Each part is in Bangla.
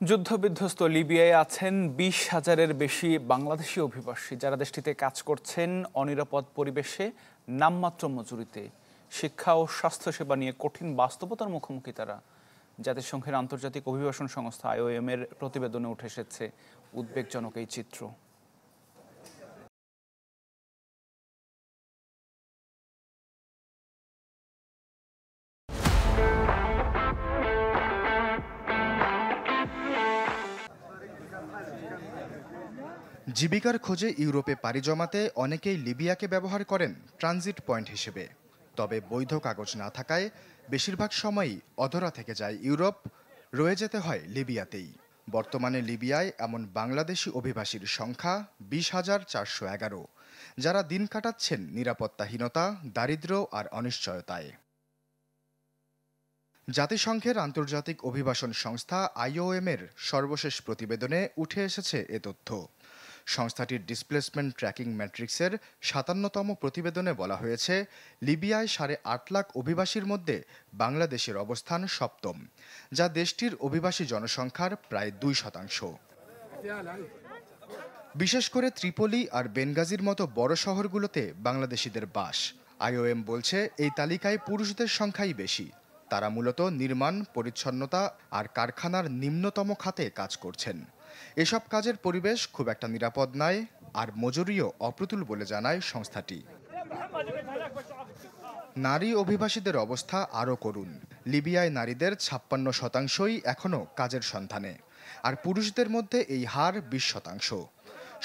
যুদ্ধবিধ্বস্ত লিবিয়ায় আছেন ২০,০০০-এর বেশি বাংলাদেশি অভিবাসী, যারা দেশটিতে কাজ করছেন অনিরাপদ পরিবেশে, নামমাত্র মজুরিতে। শিক্ষা ও স্বাস্থ্যসেবা নিয়ে কঠিন বাস্তবতার মুখোমুখি তারা। জাতিসংঘের আন্তর্জাতিক অভিবাসন সংস্থা IOM এর প্রতিবেদনে উঠে এসেছে উদ্বেগজনক এই চিত্র। জীবিকার খোঁজে ইউরোপে পাড়ি জমাতে অনেকেই লিবিয়াকে ব্যবহার করেন ট্রানজিট পয়েন্ট হিসেবে। তবে বৈধ কাগজ না থাকায় বেশিরভাগ সময়ই অধরা থেকে যায় ইউরোপ, রয়ে যেতে হয় লিবিয়াতেই। বর্তমানে লিবিয়ায় এমন বাংলাদেশি অভিবাসীর সংখ্যা ২০,৪১১, যারা দিন কাটাচ্ছেন নিরাপত্তাহীনতা, দারিদ্র্য আর অনিশ্চয়তায়। জাতিসংঘের আন্তর্জাতিক অভিবাসন সংস্থা IOM এর সর্বশেষ প্রতিবেদনে উঠে এসেছে এ তথ্য। সংস্থাটির ডিসপ্লেসমেন্ট ট্র্যাকিং ম্যাট্রিক্সের ৫৭তম প্রতিবেদনে বলা হয়েছে, লিবিয়ায় ৮.৫ লাখ অভিবাসীর মধ্যে বাংলাদেশের অবস্থান সপ্তম, যা দেশটির অভিবাসী জনসংখ্যার প্রায় ২%। বিশেষ করে ত্রিপোলি আর বেনগাজির মতো বড় শহরগুলোতে বাংলাদেশিদের বাস। IOM বলছে, এই তালিকায় পুরুষদের সংখ্যাই বেশি। তারা মূলত নির্মাণ, পরিচ্ছন্নতা আর কারখানার নিম্নতম খাতে কাজ করছেন। এসব কাজের পরিবেশ খুব একটা নিরাপদ নয়, আর মজুরিও অপ্রতুল বলে জানায় সংস্থাটি। নারী অভিবাসীদের অবস্থা আরও করুণ। লিবিয়ায় নারীদের ৫৬%ই এখনও কাজের সন্ধানে, আর পুরুষদের মধ্যে এই হার ২০%।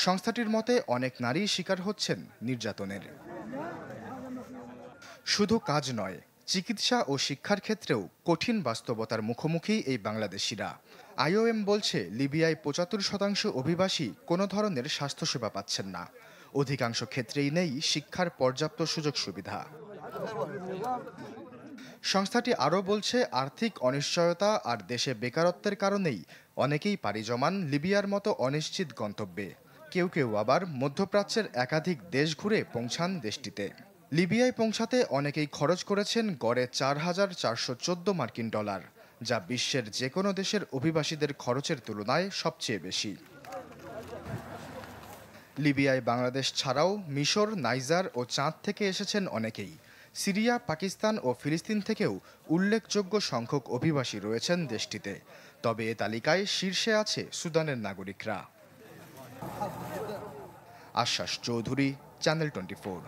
সংস্থাটির মতে, অনেক নারী শিকার হচ্ছেন নির্যাতনের। শুধু কাজ নয়, চিকিৎসা ও শিক্ষার ক্ষেত্রেও কঠিন বাস্তবতার মুখোমুখি এই বাংলাদেশিরা। IOM বলছে, লিবিয়ায় ৭৫% অভিবাসী কোনো ধরনের স্বাস্থ্যসেবা পাচ্ছেন না। অধিকাংশ ক্ষেত্রেই নেই শিক্ষার পর্যাপ্ত সুযোগ সুবিধা। সংস্থাটি আরও বলছে, আর্থিক অনিশ্চয়তা আর দেশে বেকারত্বের কারণেই অনেকেই পাড়ি জমান লিবিয়ার মতো অনিশ্চিত গন্তব্যে। কেউ কেউ আবার মধ্যপ্রাচ্যের একাধিক দেশ ঘুরে পৌঁছান দেশটিতে। লিবিয়ায় পৌঁছাতে অনেকেই খরচ করেছেন গড়ে $৪,৪১৪, যা বিশ্বের যে কোনো দেশের অভিবাসীদের খরচের তুলনায় সবচেয়ে বেশি। লিবিয়ায় বাংলাদেশ ছাড়াও মিশর, নাইজার ও চাঁদ থেকে এসেছেন অনেকেই। সিরিয়া, পাকিস্তান ও ফিলিস্তিন থেকেও উল্লেখযোগ্য সংখ্যক অভিবাসী রয়েছেন দেশটিতে। তবে এ তালিকায় শীর্ষে আছে সুদানের নাগরিকরা। আশ্বাস চৌধুরী, চ্যানেল 24।